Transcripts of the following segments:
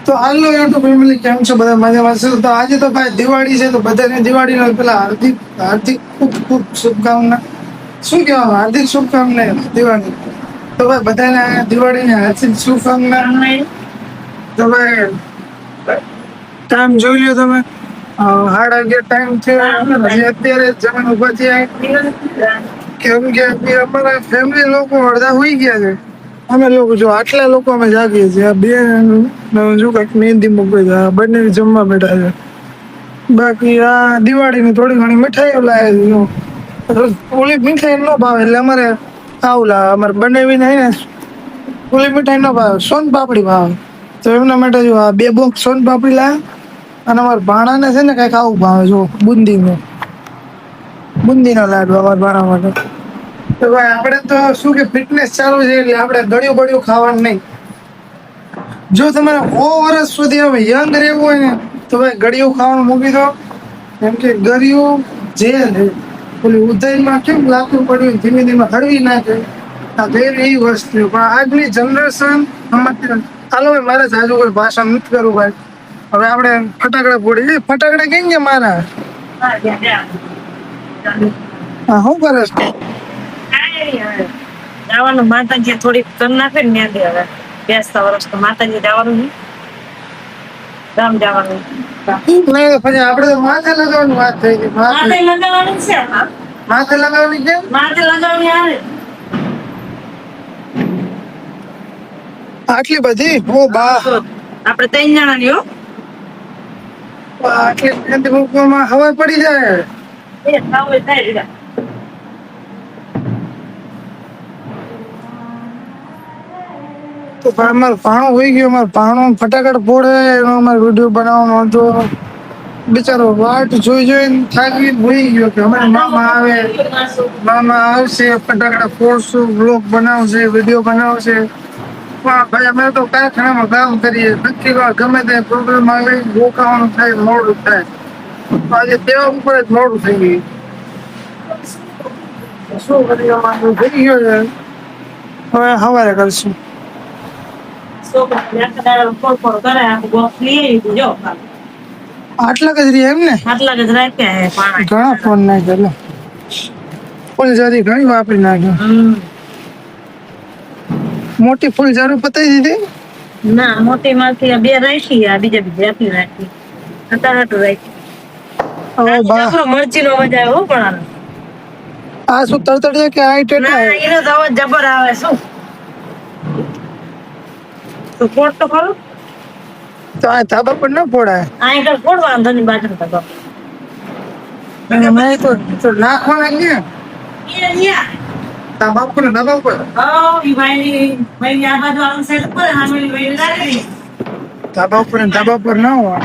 તો હાલો YouTube family, કેમ છો બધા? મજામાં છો? તો આજે તો ભાઈ દિવાળી છે, તો બધાને દિવાળીનો પેલા હાર્દિક હાર્દિક ખૂબ ખૂબ શુભકામના. શું કહેવાનું, હાર્દિક શુભકામના દિવાળી. તો ભાઈ બધાને દિવાળીની હાર્દિક શુભકામના. તો ભાઈ ટાઈમ જોઈ લ્યો તમે, 11:30 ટાઈમ છે. હજી અત્યારે જમીન ઉભા થયા, કેમ કે અમારા ફેમિલી લોકો અડધા હોઈ ગયા છે. અમે લોકો જો આટલા લોકો અમે જાગીએ છીએ. બે જો કઈક મહેંદી મૂકવે છે, બંને જમવા બેઠા છે. બાકી આ દિવાળીની થોડી ઘણી મીઠાઈઓ લાવે છે. ઓલી મીઠાઈ ન ભાવે એટલે અમારે આવું લાવે. અમારે બનાવીને ઓલી મીઠાઈ ન ભાવે, સોન પાપડી ભાવે. તો એમના માટે જો આ 2 બોક્સ સોન પાપડી લાવે. અને અમારા ભાણાને છે ને કઈક આવું ભાવે, જો બુંદીનો લાડુ અમારા ભાણા માટે. તો ભાઈ આપણે તો શું કે ફિટનેસ ચાલુ છે, એટલે આપણે ગળ્યું બળ્યું ખાવાનું નહીં. જો તમારે 100 વર્ષ સુધી હવે યંગ રહેવું હોય ને, તો ભાઈ ગળ્યું ખાવાનું મૂકી દો. કેમ કે ગળ્યું જેલ છે. ઓલી ઉદયમાં કેમ લાકડું પડ્યું ધીમે ધીમે હળવી નાખે, આ એવી વસ્તુ. પણ આજની જનરેશન હાલો ભાઈ, મારે આજુ કોઈ ભાષણ નથી કરવું ભાઈ. હવે આપણે ફટાકડા ફોડી. ફટાકડા કઈ ગયા મારા? હા, શું કરે છે? જવાનું માતાજી થોડીક કરી નાખે ને ત્યાંથી. હવે બેસતા વર્ષ તો માતાજી જવાનું નહીં, ગામ જવાનું. પછી આપણે તો માથે લગાવવાની વાત થઈ ગઈ. માથે લગાવવાની છે, માથે લગાવવાની કેમ? માથે લગાવવાની આવે આટલી બધી? ઓ બા, આપણે 3 જણાની હો. આટલી મહેનત મૂકવામાં હવા પડી જાય. એ થાવ થાય રીડા. તો અમારો ભાણો હોઈ ગયો. અમારો ભાણો ફટાકડ ફોડે, એનો અમારે વિડીયો બનાવવાનો હતો. બિચારો વાટ જોઈ જોઈને થાકી હોઈ ગયો કે અમારા મામા આવે, મામા આવશે, ફટાકડા ફોડશું, બ્લોગ બનાવશે, વિડીયો બનાવશે. ભાઈ અમે તો કારખાનામાં કામ કરીએ, નક્કી ગમે તે પ્રોબ્લેમ આવે, રોકાવાનું થાય, મોડું થાય. આજે તેવા ઉપર જ મોડું થઈ ગયું. શું કરીએ, અમારું થઈ ગયો છે. હવે સવારે કરશું. આટલા જ રહી એમ ને? આટલા જ રાખ્યા. ઘણા ફોન નાખ્યા, ફૂલઝારી ઘણી વાપરી નાખ્યો. મોટી ફૂલઝારી પતાવી દીધી? ના, મોટી માંથી 2 રાખી, આ બીજા આટલી રાખી. હાટું રાખી. મરચી નો અવાજ આવ્યો પણ આ શું તડતડિયા કે ના, એનો તો અવાજ જબર આવે. શું તો ફોડ તો ખરું. તો આ ધાબા પર ન ફોડાય. આ કર ફોડ વાંધો નહીં, બાજુ તો નાખવાના ક્યાં? ધાબા ઉપર ને ધાબા ઉપર. ભાઈ આ બાજુ આવું સાઈડ પર ધાબા ઉપર ને ધાબા પર ના હોય.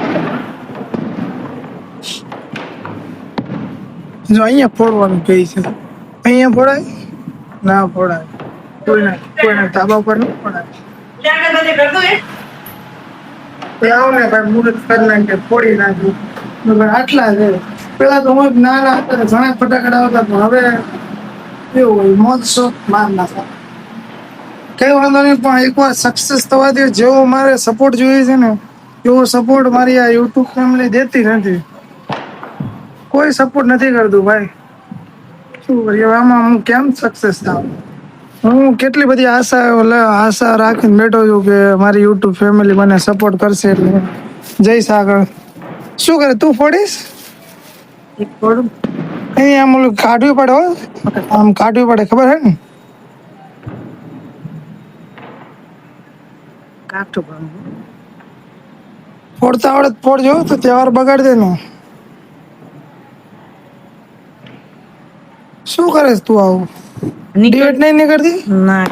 જો અહીંયા ફોડવાનું કહે છે. અહીંયા ફોડાય ના ફોડાય. કોઈના ધાબા ઉપર ન ફોડાય. આવો ને ભાઈ, મુહૂર્ત કરી નાખે, ફોડી નાખ્યું. આટલા છે. પેલા તો હું નાના હતા ઘણા ફટાકડા આવતા, પણ હવે એવું હોય મોજ શોખ માર નાખા. કઈ વાંધો નહીં, પણ એકવાર સક્સેસ થવા દે. જેવો મારે સપોર્ટ જોઈએ છે ને, એવો સપોર્ટ મારી આ યુટ્યુબ ફેમિલી દેતી નથી. કોઈ સપોર્ટ નથી કરતું ભાઈ. શું કરીએ આમાં? હું કેમ સક્સેસ થાવ? હું કેટલી બધી આશા રાખીને બેઠો છું કે મારી યુટ્યુબ ફેમિલી મને સપોર્ટ કરશે. એટલે જઈશ આગળ. શું કરે તું? ફોડીશ? આમ ઓલું કાઢવી પડે હો, આમ કાઢવી પડે, ખબર હે ને? ફોડતા આવડે ફોડજો, તો તહેવાર બગાડ દે ને. શું કરે તું આવું? ડિબેટ નહીં નીકળતી? ના,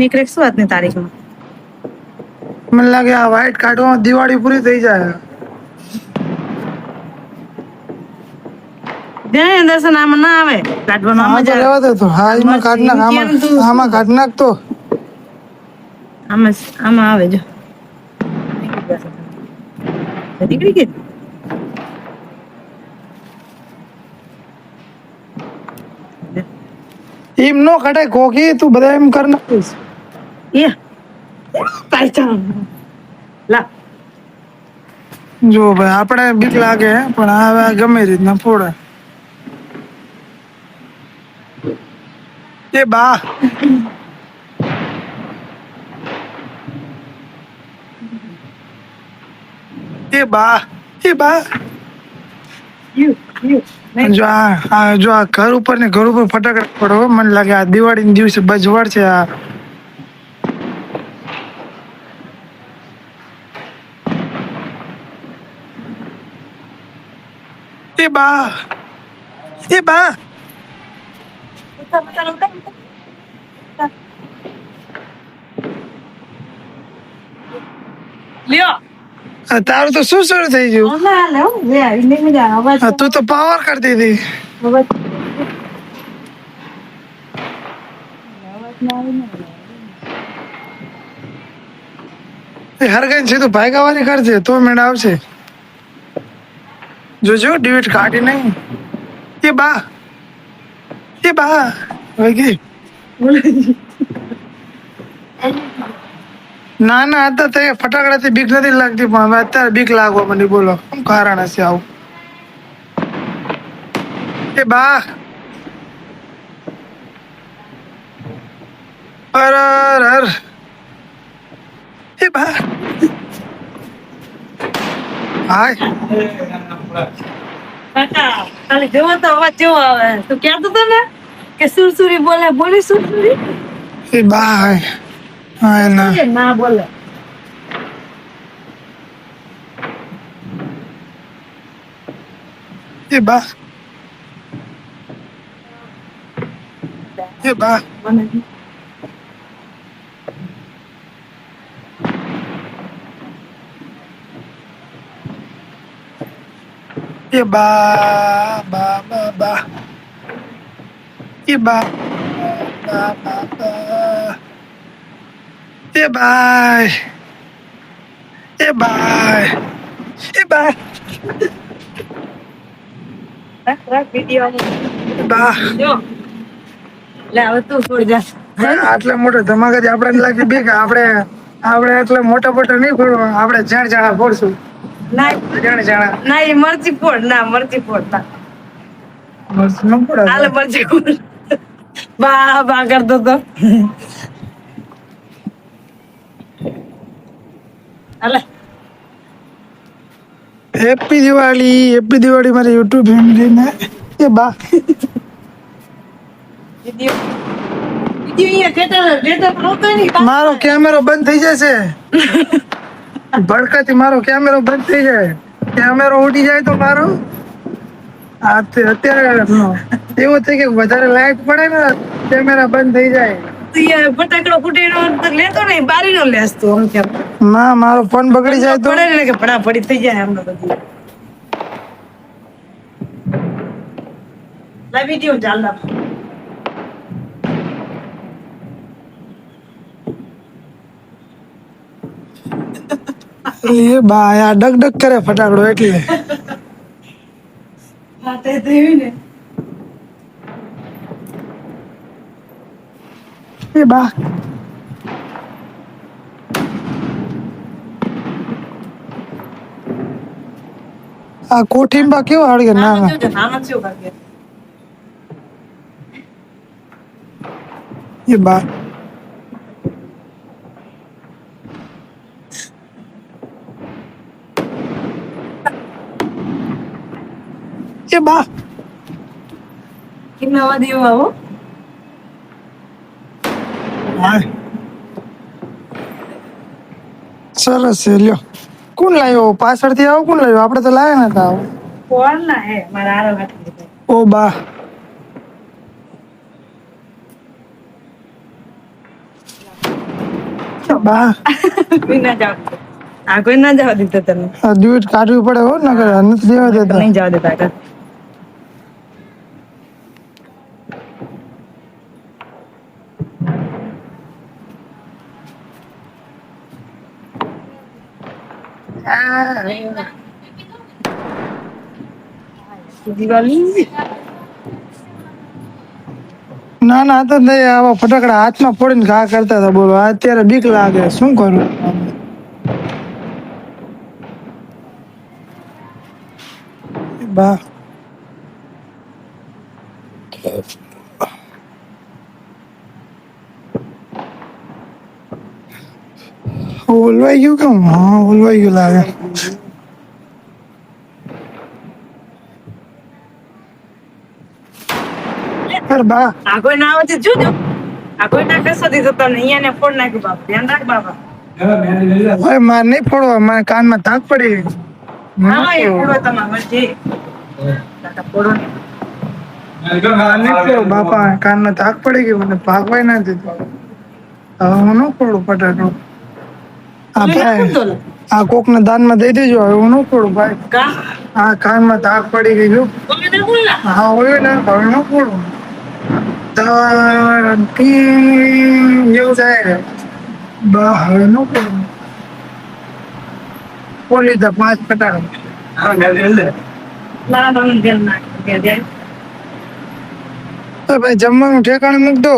નીકળે શું આજની તારીખમાં? મને લાગે આ વ્હાઈટ કાઢવામાં દિવાળી પૂરી થઈ જાય. દર્શન આમાં ના આવે કાઢવાનો. આમાં તો રહેવા દે તો. હા, એમાં કાઢ નાખ. આમાં કાઢ નાખ તો. આમાં આવે જો. નીકળી ગઈ. એમ નો કઢાય કોકી તું બધા એમ કર નાખીશ એ પાયથન લા જો ભાઈ આપણે બીક લાગે હે, પણ હવે ગમે રીતના ફોડે એ બા એ બા એ બા યુ નહીં જો આ ઘર ઉપર ને ઘર ઉપર ફટાકડા પડો મને લાગે આ દિવાળી દિવસે બજવાડ છે આ એ બા એ બા લ્યો તારું તો શું શરૂ થઈ ગયું ના લે લે ઇને મજા અવાજ તું તો પાવર કરતી હતી અવાજ ના આવે ને હરગન છે તો ભાગાવાની કરજે તો મેળ આવશે જોજો ડિવિટ કાઢી નહીં એ બા વગી ના ના અત્યારે ફટાકડાથી બીક નથી લાગતી પણ હવે અત્યારે બીક લાગવા મને બોલો શું કારણ હશે આવું એ બા અર અર એ બા હાય કાકા ખાલી જોવો તો અવાજ કેવો આવે તું કહેતો હતો ને કે સુરસુરી બોલે બોલી સુરસુરી એ બા હાય હાય ના એ ના બોલે એ બા મને એ બા એ બા એ બાય એ બાય એ બાય રાખ વિડિયો એ બા જો લે હવે તું છોડી જા આટલા મોટા ધમાકાથી આપણે લાગે બે કે આપણે આટલા મોટા નહીં ફોડવા આપણે જાણ જાણા ફોડશું ના જાણા ના એ મરચી ફોડ ના મરચી ફોડ ના બસ ન હાલે ફોડા મરચી ફોડ બા કરતો તો હાલે હેપી દિવાળી મારી યુટ્યુબ ફેમિલીને એ બા વિડિયો ડેટા નહોતો નહીં મારો કેમેરો બંધ થઈ જશે ભડકાથી મારો કેમેરો બંધ થઈ જાય કેમેરો ઉડી જાય તો મારો અત્યારે એવું થઈ કે વધારે લાઈટ પડે ને કેમેરા બંધ થઈ જાય ફટાકડો ફૂટીનો લેતો નહીં બારી નો લેસ તું આમ કેમ ના મારો ફોન બગડી જાય તો પડે ને કે ફટાફડી થઈ જાય આમને બધું લા વિડિયો ચાલ ના એ બા આ ડગ ડગ કરે ફટાકડો એટલે હા તે થયું ને એ બા આ કોઠીંબા કેવા હળગે ના ના નાનો છે ભાગ્ય એ બા એ બા કિન્ના વાદી આવો હાય સરસ છે લ્યો કોણ લાવ્યો પાછળથી આવો કોણ લાવ્યો આપણે તો લાવ્યા નતા આવો કોણ ના હે મારા આરો હાથ ઓ બા બા કોઈ ના જાવ આ કોઈ ના જવા દીધો તને આ ડ્યુટ કાઢવી પડે હો નકર નથી દેવા દેતા નહીં જવા દેતા આગળ દિવાળી ના ના, આ તો નહીં, આવા ફટાકડા હાથમાં પડીને ઘા કરતા હતા. બોલો, અત્યારે બીક લાગે, શું કરું? બા ઓલવાઈ ગયું કેમ? હા, ઓલવાઈ ગયું લાગે. અરે બા, આ કોઈ ના આવતી જોજો. આ કોઈ ના કશો દીધો તને અહીંયા ને ફોડ નાખ્યું બાપ. ધ્યાન રાખ બાપા. હવે મારે નહીં ફોડવા, મારે કાનમાં તાક પડી ગઈ. હા, એ ફોડો તમારે મરજી. તાતા ફોડો ને. નહીં ફોડો બાપા, કાનમાં તાક પડી ગઈ, મને ભાગવાય ના દીધું. હવે હું ન ફોડું ફટાકડો. આ ભાઈ, આ કોકને દાનમાં દઈ દેજો. હવે હું ન ફોડું ભાઈ. કા આ કાનમાં તાક પડી ગઈ જો. તમે ના બોલના. હા, હોય ને, હવે ન ફોડું. એવું થાય બા, હવે ન ફોડું. ફોડી લીધા 5 ફટાકડા. મારા તમને ધ્યાન નાખ. ધ્યાન તો ભાઈ જમવાનું ઠેકાણે મૂક દો.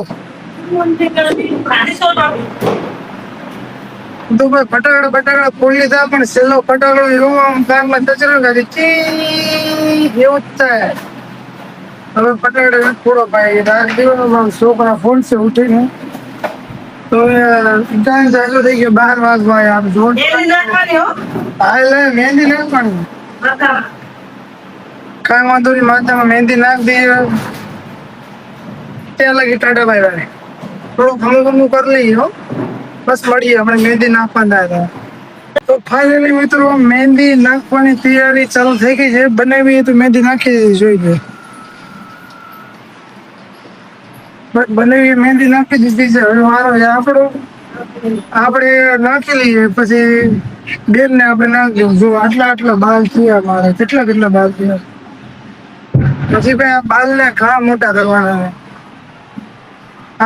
તો ભાઈ ફટાકડા ફોડી લીધા, પણ છેલ્લો ફટાકડો એવો આમ કાનમાં ટચરો કાઢી ચી એવું જ થાય. હવે ફટાકડા ફોડો ભાઈ, રાત દિવસ છોકરા ફોડશે ઉઠીને. તો ટાઈમ ચાલુ થઈ ગયો 12 વાગવા. આમ જોર હા, એટલે મહેંદી નાખવાની. કાંઈ વાંધો નહીં, માથામાં મહેંદી નાખ દઈએ. ત્યાં લગી ટાટા ભાઈ વાળે થોડું ઘણું કરી લઈએ હો. બસ મળીએ, આપણે મહેંદી નાખવાના હતા. તો ફાઇનલી મિત્રો, મહેંદી નાખવાની તૈયારી ચાલુ થઈ ગઈ છે. બનાવી તો મહેંદી નાખી દીધી જોઈએ. બનાવી મહેંદી નાખી દીધી છે. હવે વારો છે આપણો. આપણે નાખી લઈએ, પછી બેન ને આપણે નાખી દઉં. જો આટલા બાલ થયા મારે, કેટલા બાલ થયા. પછી ભાઈ આ બાલ ને ઘણા મોટા કરવાના છે.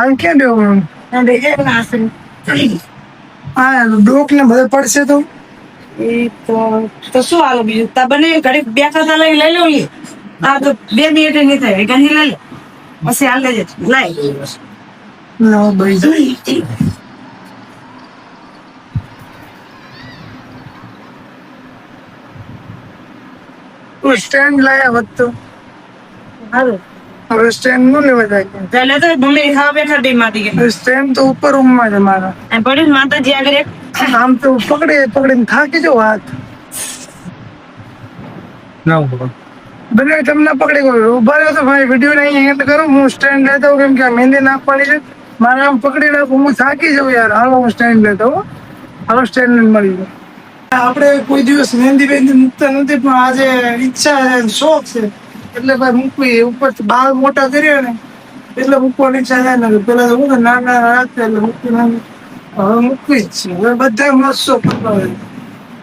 આમ ક્યાં દેવું? હા, ડોક ને બધે પડશે તો એ તો શું હાલો બીજું તા બને ઘડી બે ખાતા લઈ લો લે. આ તો 2 મિનિટ નહીં થાય ઘણી લઈ લે પછી હાલ લેજે લાય. ના ભાઈ, સ્ટેન્ડ લાયા હોત તો હાલો હવે સ્ટેન્ડ નું લેવા જાય. ચાલે તો મમ્મી ખાવા બેઠા ડી માટી કે સ્ટેન્ડ તો ઉપર રૂમમાં છે મારા. એમ પડી માતાજી આગળ એક આમ તો પકડીને થાકી જો હાથ. બને તમને પકડી ગયો ઉભા રહ્યો તો ભાઈ, વિડીયો ને અહીં એન્ડ કરું. હું સ્ટેન્ડ લેતો હોઉં, કેમ કે આ મહેંદી નાખવાની છે. મારે આમ પકડી રાખું, હું થાકી જાઉં યાર. હાલો હું સ્ટેન્ડ લેતો હોઉં. હાલો સ્ટેન્ડ મળી જાય. આપણે કોઈ દિવસ મહેંદી મૂકતા નથી, પણ આજે ઈચ્છા છે, શોખ છે, એટલે ભાઈ મૂકવી. ઉપર બાલ મોટા કર્યા ને એટલે મૂકવાની ઈચ્છા થાય ને. પેલા તો હું નાના રાખતા એટલે મૂકી નાખી. હવે મૂકવી જ છે. હવે બધા મસ્તો કરતા હોય.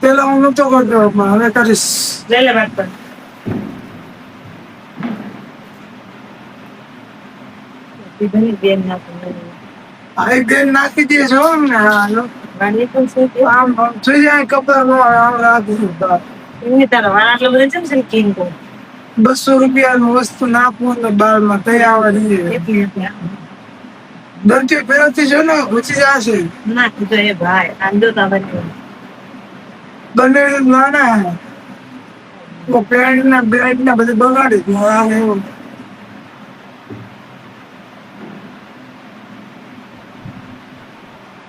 પેલા હું નતો કરતો, પણ હવે કરીશ. લઈ લે વાત પર બેન ના આ એક બેન નાખી દે છો ને. હાલો ગાડી પણ છે આમ જોઈ જાય કપડા આમ રાખી એમની તારા વાળ આટલો બધો છે ને કિંગ કો 200 રૂપિયાનું વસ્તુ નાખવું ને બારમાં કઈ આવે નહીં. એટલે દરજી ફેરવતી જો ને ઘૂસી જશે. ના તો એ ભાઈ આંદો તા બને બંને નાના પેન્ટ ના બધે બગાડી દીધું.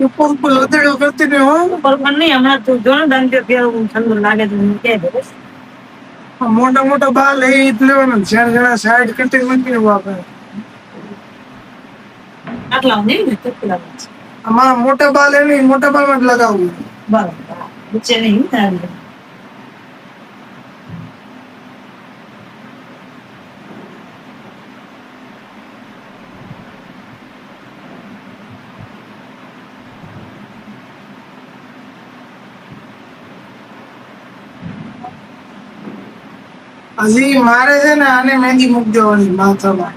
એવું ઉપર લતેડો કરતી ને હો. પર પણ નહીં હમણાં તું જો ને દંડ પહેરવું ઠંડુ લાગે તો હું કહે દે બસ મોટા બાલ એ જ લેવાના. જ્યાં જણા સાઈડ કટિંગ નથી આપણે. આટલા નહીં ને કેટલા છે અમારા મોટા બાલ એ નહીં, મોટા બાલમાં જ લગાવવું. બરાબર નીચે નહીં તારે હજી મારે છે ને આને મહેંદી મૂકી દેવાની માથામાં.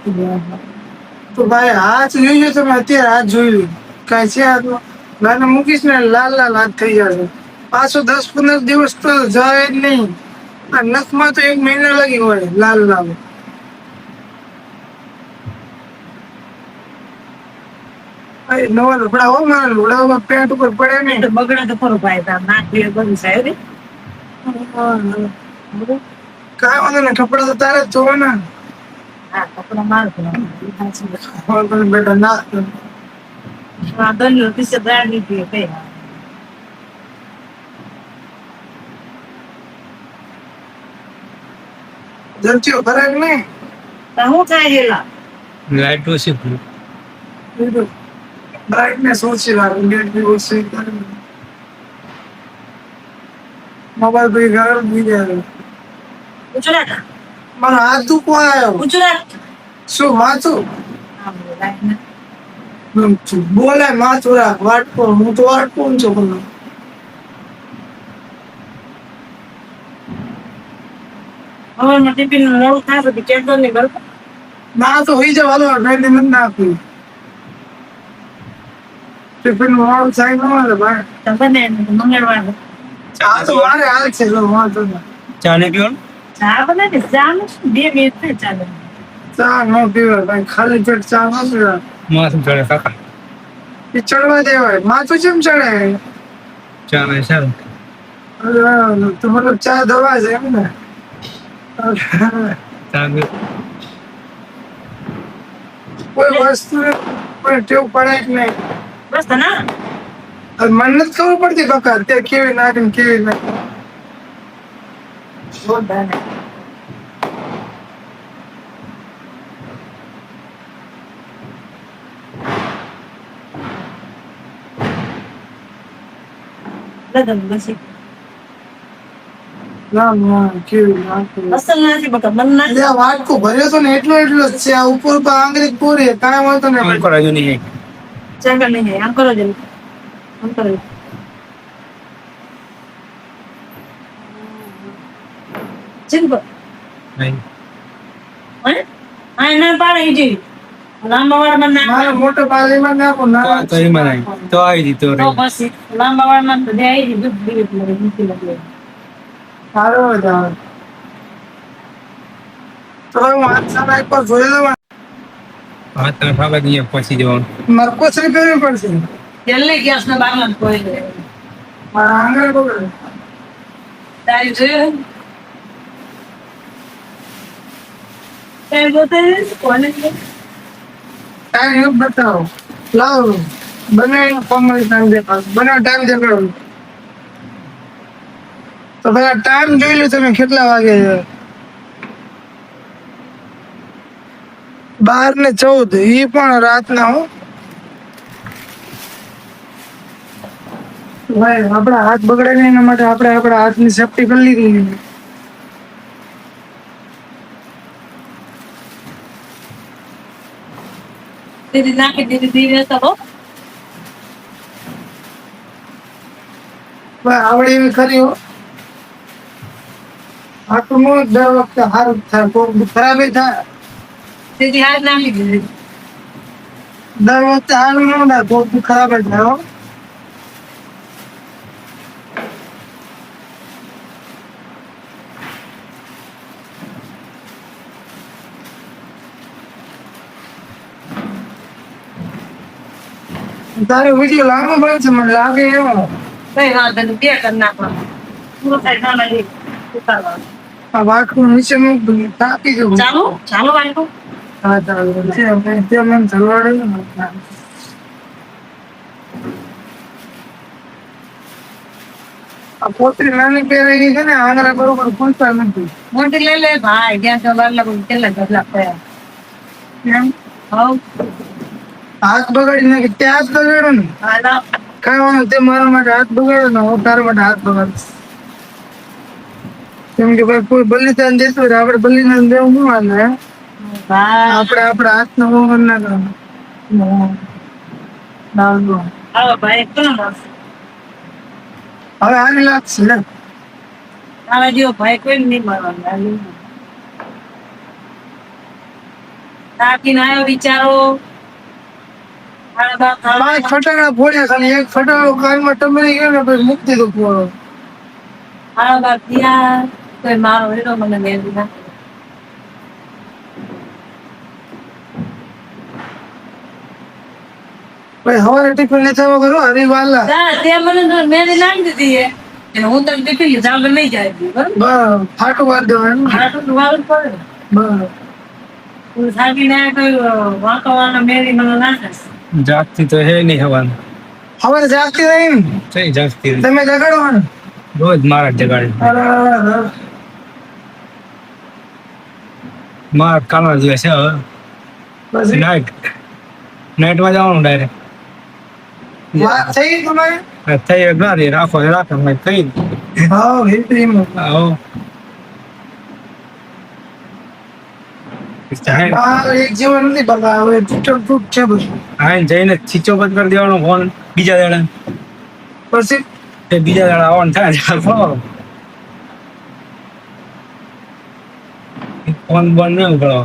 તો ભાઈ હાથ જોઈ તમે અત્યારે હાથ જોઈ લો. કાંઈ છે હાથમાં? ગાને મૂકીશ ને લાલ હાથ થઈ જશે. પાછો 10-15 દિવસ તો જાય જ નહીં. આ નખમાં તો 1 મહિના લાગી હોય લાલ. નવા લુગડા હો મારા લુગડાઓમાં પેન્ટ ઉપર પડે એ નહીં. તો બગડે તો ખરું ભાઈ તાર નાખી એ બધું સાહેબ રે. કાંઈ વાંધો નહીં, કપડા તો તારે જ જોવાના. હા કપડા મારું તો વાંધો નહીં બેટા, ના આ દલિયો પીસે બ્રાન્ડ નીકળી કઈ જમચીઓ ખરાક નહીં. તો હું થાય હેલા લાઈટ ઓછી ખુલ્લી. બ્રાઇટનેસ ઓછી લાગે, નેટ બી ઓછી કરે. મોબાઈલ ભાઈ ગરમ થઈ જાય. ઊંચું રાખ મારો હાથ દુખવો આવ્યો. ઊંચું રાખ શું માથું? હા રાખ ને બોલે માથું રાખ, વાટકો. હું તો વાટકો છું પણ. હવે માં ટિફિન મોડું થાય તો ચેક કર ને બરોબર ના તો હોઈ જવા દો, ટ્રેન નથી નાખવી. ટિફિન વાળું થાય ન મળે ભાઈ. તો બને મંગળવાર આ તો મારે હાલ છે, જો વાંધો નહીં. ચા ને પીવાનું? ચા બને ને ચા નું શું? 2 મિનિટ થાય ચા બને ચા ન પીવાય ભાઈ, ખાલી પેટ ચા ન પીવાય. માથું ચડે કાકા. એ ચડવા દેવાય. માથું કેમ ચડે? ચા ને સારું. અરે, તો મતલબ ચા દવા છે એમ ને? ચા પી. કોઈ વસ્તુ કોઈ ટેવ પડે જ નહીં. બસ તો ના હવે મને નથી ખબર પડતી કાકા, તે કેવી નાખીને કેવી નાખી. જોરદાર ને લગન બસી ના ના, કેવી નાખી. અસલ નથી બકા મન ના એટલે આ વાટકો ભર્યો તો ને એટલો એટલો જ છે. આ ઉપર પર આંગળી પૂરી, કાંઈ વાંધો આમ નહીં. કરો હજુ નહીં. ચાગર નહીં આમ કરો જલ્દી આમ કરો ચિંપ નહીં. હે આ ના પાડે ઈજી લાંબા વાળમાં ના મારે મોટો પાલીમાં નાખો ના. તો એમાં નહીં. તો આવી જી તો તો રહી. પછી લાંબા વાળમાં તો દે આવી દૂધ દીવી લગે મૂકી લગે સારો જ આવે. તો હવે હું હાથ સામે એક વાર જોઈ લઉં. હા તમે ફાવે નહીં પછી જવાનું. મારે કોથળી પહેરવી પડશે. તેલ ને ગેસ ના બારણાં કોઈ દે મારા આંગળી બગડે. તારી જોયું કઈ બોતે કોને ટાઈમ એવું બતાવો. લાવો બનાવીને કોમળી ટાઈમ દેખાડો. બનાવ ટાઈમ દેખાડો. તો પેલા ટાઈમ જોઈ લો તમે, કેટલા વાગે છે? 12:14. ઈ પણ રાતના હો ભાઈ. આપણા હાથ બગડે નહીં એના માટે આપણે આપણા હાથની સેફટી કરી લીધી. દીદી નાખી દીદી ધીરે તો હો ભાઈ આવડે એવી ખરી હો. આટલું નો દર વખતે સારું જ થાય, કોઈ ખરાબ થાય. દીદી હાથ નાખી દીધી દર વખતે સારું ન થાય, કોઈ ખરાબ જ થાય હો. તારે વિડીયો લાંબો બનશે મને લાગે એવો. કઈ વાંધો નહીં 2 કરી નાખવા પૂરો થાય ના નહીં ઉતારવા આ વાટકું નીચે મૂક દઉં, તાકી જવું. ચાલો ચાલો વાંધો હા ચાલો છે તે મને ચલવાડે ને. આ પોતરી નાની પહેરાઈ ગઈ છે ને, આંગળા બરોબર ખુલતા નથી. મોટી લઈ લે ભાઈ ત્યાં તો વાર લાગુ કેટલા ગભલા પડ્યા કેમ? હવ હાથ બગાડી નાખી. તે હાથ બગાડો ને, હાલો કાંઈ વાંધો નહીં. તે મારા માટે હાથ બગાડો ને, હું તારા માટે હાથ બગાડીશ. કેમ કે ભાઈ કોઈ બલિદાન દેતું હોય આપણે બલિદાન દેવું શું વાંધો હે? ભાઈ આપણે આપણા હાથનો વહન ના કરવાનો. નાનો. આવો ભાઈ કોણ માણસ હવે આની લાગશે લે. તારા જેવો ભાઈ કોઈ નહીં મળવાનું તાકીને આવ્યો વિચારો મારા બાપ પાંચ ફટાકડા ફોડ્યા, ખાલી એક ફટાકડો કાનમાં ટમરી ગયો ને પછી મૂકી દીધો ફોડો. મારા બાપ ત્યાં કોઈ મારો હેરો મને મેળવી નાખે ભાઈ સવારે ટિફિન લેતા આવો કરો હરિવાલા. તે મને તો મેં નાખી દીધી છે એટલે હું તો ટિફિન જાવ નહીં જાય બરાબર બરાબર ફાટું વાર દેવાનું. આટલું તો વાળું જ પડે ને. બરાબર હું સાગીને કોઈ વાંકાવાળા મેરી મને નાખે જાગતી તો હે નહીં હવાનું. સવારે જાગતી નહીં ને? કઈ જાગતી નહીં. તમે જગાડો ને. રોજ મારા જ જગાડે. અરે મારા કાલનો દિવસ છે હવે. પછી નાઇટમાં જવાનું ડાયરેક્ટ. વાત થઈ તમારે? થઈ ના રે રાખો થઈ. હા હિન્દીમાં. આવો આ એક જીવન નથી બગા હવે તૂટ છે બધું. હા જઈને સ્વિચ ઓફ કરી દેવાનો ફોન બીજા દાડા. પછી તે બીજા દાડા ઓન થાય ફોન બંધ ન કરો.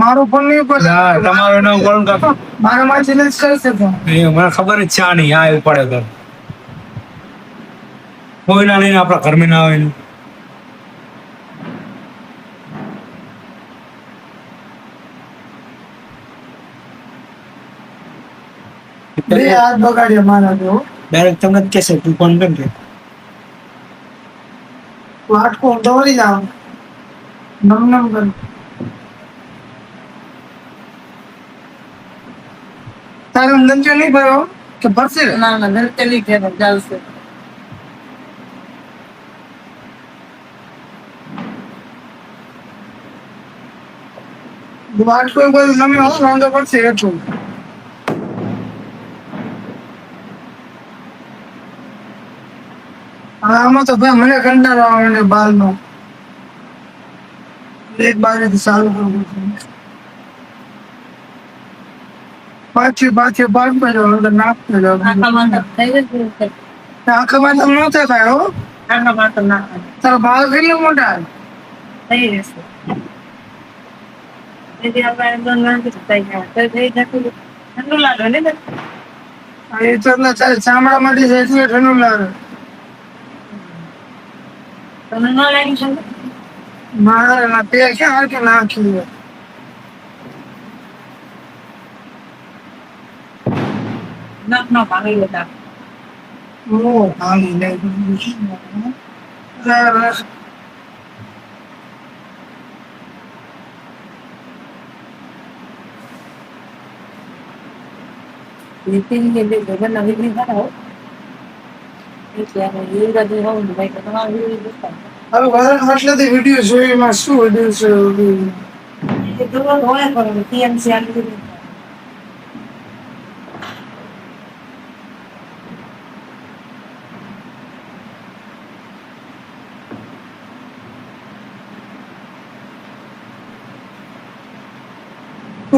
મારો ફોન નહીં ઉપર ના તમારો નામ કોણ કાપો મારા માં ચેલેન્જ કરશે ફોન. મને ખબર જ છે આ નહીં આ એવું પડે તો કોઈ ના લઈને આપણા ઘરમાં ના આવે ને. બે હાથ બગાડ્યા મારા તો. ડાયરેક્ટ તમને જ કહેશે તું ફોન કરજે. વાટકો દોરી જાવ નમ કર. તારો ધંધો નહીં ભરો કે ભરશે? ના ના ઘર ચલી ગયા ચાલશે વાટકો બધું તમે હો રાંધો પડશે એટલું. આમાં તો ભાઈ મને કંટાળો આવે ને બાલનો એક બાજુથી ચાલુ કરવું છે. પાછી પાક પડ્યો નાખતો જાવ. આખામાં તો થઈ જશે આંખમાં તો ન થાય હો. આખામાં તો ના તારો બાલ કેટલો મોટા? થઈ જશે તેથી આપણે બંધ નાખી થઈ ગયા તો થઈ જશે ઠંડુ લાગે ને એ તો ચામડા માંથી જાય એટલે ઠંડુ લાગે. તમને ન લાગી શકે મારે ના તે ક્યાં કે નાખી નખ નો ભાગી જતા ઓ ભાગી લે. નીતિન કે બે જગન નવી ની થાય એટલે એ બધું હોવું ને ભાઈ તમારું વિડીયો હવે વધારે આટલાથી વિડીયો જોઈ એમાં શું વિડીયો છે? એ તો હોય પણ ટીએમસી આલી તું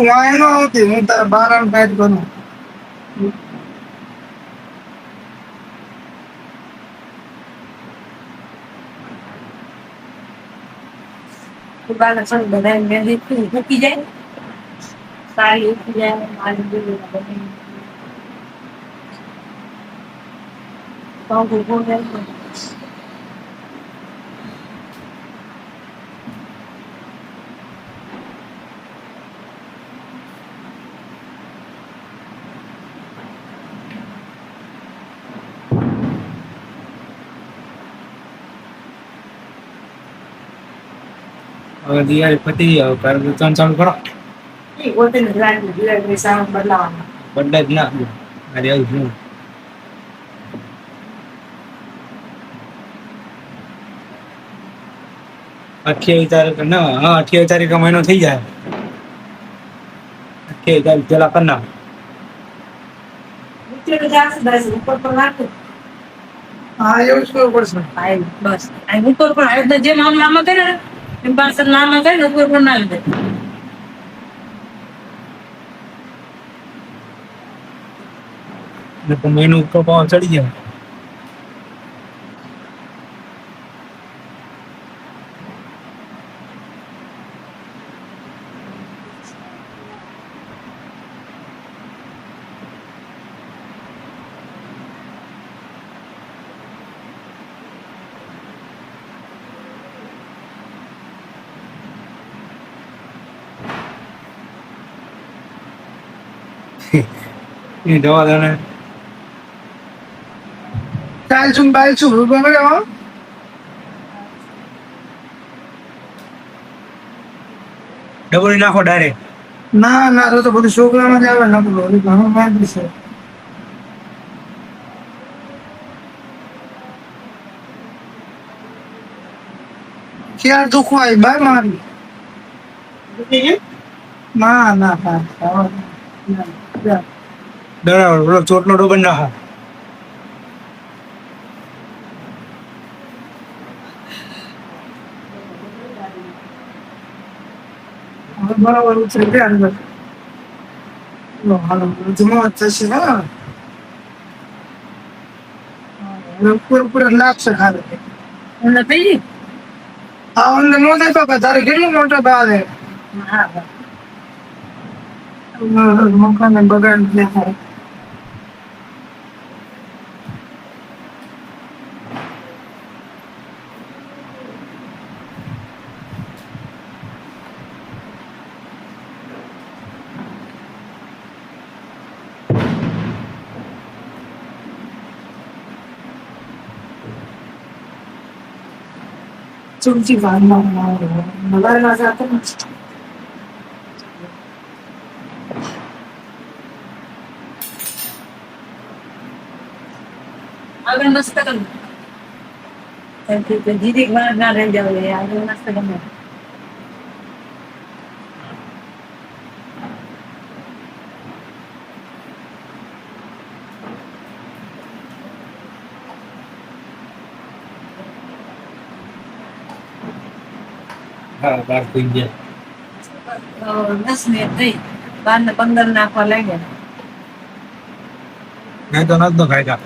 વાય ન આવતી હું તારા બારણ પેટ કરું. બાળક પણ બધા મેં મૂકી જાય સારી ઉઠી જાય મારી જોડે હવે દિવાળી પતી ગઈ હવે કારણ ચાલુ કરો પોતે જ સારું બદલાવાના બદલા જ ના અરે આવું છું 28 તારીખ ના હા 28 તારીખ મહિનો થઈ જાય 28 તારીખ પેલા કરી નાખ નીચે જાશે બસ ઉપર પર નાખો હા એવું જ કરવું પડશે. આય બસ આય ઉપર પર આય જેમ આમ લાંબા કરે ને એમ પાછળ લાંબા કરે ને ઉપર પર નાખી દે ને તો મહિનો ઉપર પાવ ચડી જાય એ દવા દાને ટાઇલ્સું બાઇલ્સું ભૂગવા મળે હો. ડબલ નાખો ડાયરેક્ટ. ના ના તો બધું છોકરામાં જ આવે ને બધું ઘણું માંગી છે. ક્યાં દુખવાય બાય મારી. ના ના ના બરાબર પેલો ચોટનો ડબલ નાખો. બરાબર ઉતરી ગયા અંદર. લો હાલો જમા થશે હા. ઉપર ઉપર લાગશે ખાલી. એટલે પેલી આ અંદર નો થાય તો તારે કેટલું મોટો બાર હે. હા મકાન બગાડ દેખાય. ચમચી વાળમાં બગાડમાં જાતો નથી. આગળ મસ્ત કર દીદી ના રહી જાવ આગળ મસ્ત ગમે હા 12 થઈ ગયા. 10 મિનિટ થઈ 12 ને 15 નાખવા લાગે નહીં તો નથી ખાયતા.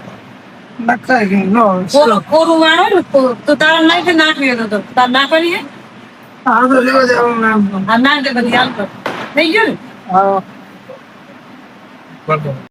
નખાય કે નો કોરું વાળો ને તો તારા નાખે નાખવી હતો તાર નાખવાની હે આ તો લેવા જવાનું નામ. આ નાખ દે બધી હાલ પર થઈ ગયું ને હા બરાબર.